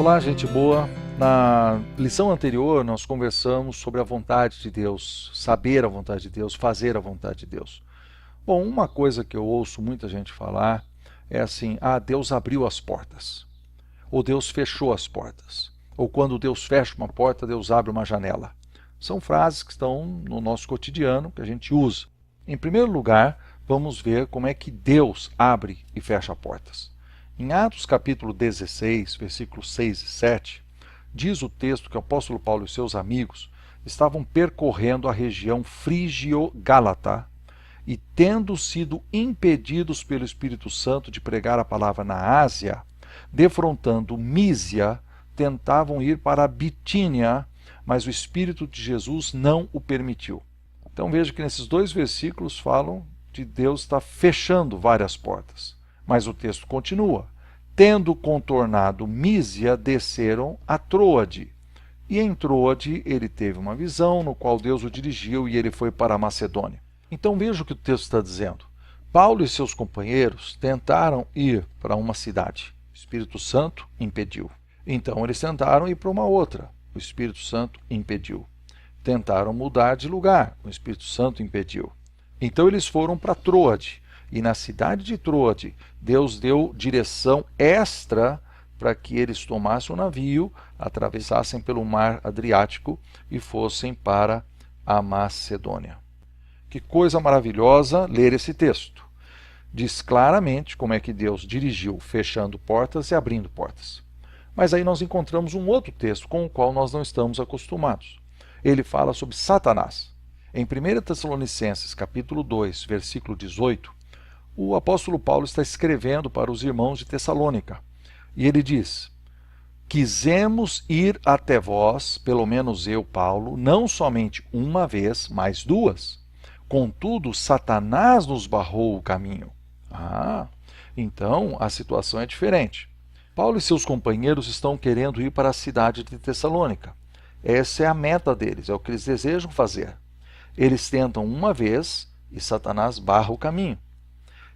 Olá, gente boa! Na lição anterior nós conversamos sobre a vontade de Deus, saber a vontade de Deus, fazer a vontade de Deus. Bom, uma coisa que eu ouço muita gente falar é assim: Deus abriu as portas, ou Deus fechou as portas, ou quando Deus fecha uma porta, Deus abre uma janela. São frases que estão no nosso cotidiano, que a gente usa. Em primeiro lugar, vamos ver como é que Deus abre e fecha portas. Em Atos capítulo 16, versículos 6 e 7, diz o texto que o apóstolo Paulo e seus amigos estavam percorrendo a região frígio-gálata e, tendo sido impedidos pelo Espírito Santo de pregar a palavra na Ásia, defrontando Mísia, tentavam ir para a Bitínia, mas o Espírito de Jesus não o permitiu. Então veja que nesses dois versículos falam de Deus estar fechando várias portas. Mas o texto continua: tendo contornado Mísia, desceram a Troade. E em Troade ele teve uma visão, no qual Deus o dirigiu e ele foi para a Macedônia. Então veja o que o texto está dizendo. Paulo e seus companheiros tentaram ir para uma cidade. O Espírito Santo impediu. Então eles tentaram ir para uma outra. O Espírito Santo impediu. Tentaram mudar de lugar. O Espírito Santo impediu. Então eles foram para Troade. E na cidade de Troade, Deus deu direção extra para que eles tomassem o navio, atravessassem pelo mar Adriático e fossem para a Macedônia. Que coisa maravilhosa ler esse texto. Diz claramente como é que Deus dirigiu, fechando portas e abrindo portas. Mas aí nós encontramos um outro texto com o qual nós não estamos acostumados. Ele fala sobre Satanás. Em 1 Tessalonicenses capítulo 2, versículo 18, o apóstolo Paulo está escrevendo para os irmãos de Tessalônica. E ele diz: quisemos ir até vós, pelo menos eu, Paulo, não somente uma vez, mas duas. Contudo, Satanás nos barrou o caminho. Então a situação é diferente. Paulo e seus companheiros estão querendo ir para a cidade de Tessalônica. Essa é a meta deles, é o que eles desejam fazer. Eles tentam uma vez e Satanás barra o caminho.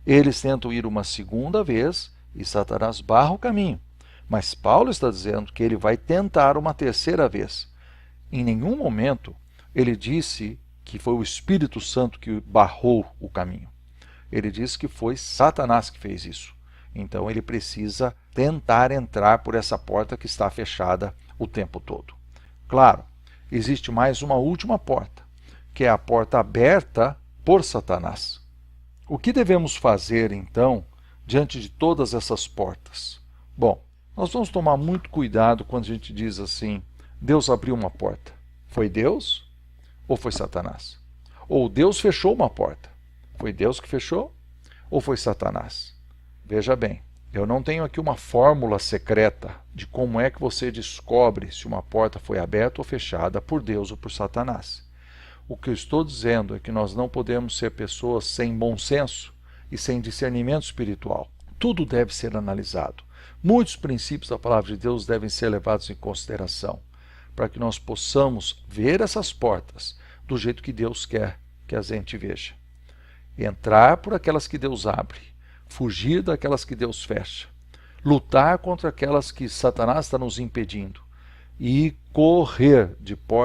Eles tentam ir uma segunda vez e Satanás barra o caminho. Mas Paulo está dizendo que ele vai tentar uma terceira vez. Em nenhum momento ele disse que foi o Espírito Santo que barrou o caminho. Ele disse que foi Satanás que fez isso. Então ele precisa tentar entrar por essa porta que está fechada o tempo todo. Claro, existe mais uma última porta, que é a porta aberta por Satanás. O que devemos fazer, então, diante de todas essas portas? Bom, nós vamos tomar muito cuidado quando a gente diz assim: Deus abriu uma porta. Foi Deus ou foi Satanás? Ou Deus fechou uma porta. Foi Deus que fechou ou foi Satanás? Veja bem, eu não tenho aqui uma fórmula secreta de como é que você descobre se uma porta foi aberta ou fechada por Deus ou por Satanás. O que eu estou dizendo é que nós não podemos ser pessoas sem bom senso e sem discernimento espiritual. Tudo deve ser analisado. Muitos princípios da palavra de Deus devem ser levados em consideração, para que nós possamos ver essas portas do jeito que Deus quer que a gente veja. Entrar por aquelas que Deus abre, fugir daquelas que Deus fecha, lutar contra aquelas que Satanás está nos impedindo e correr de porta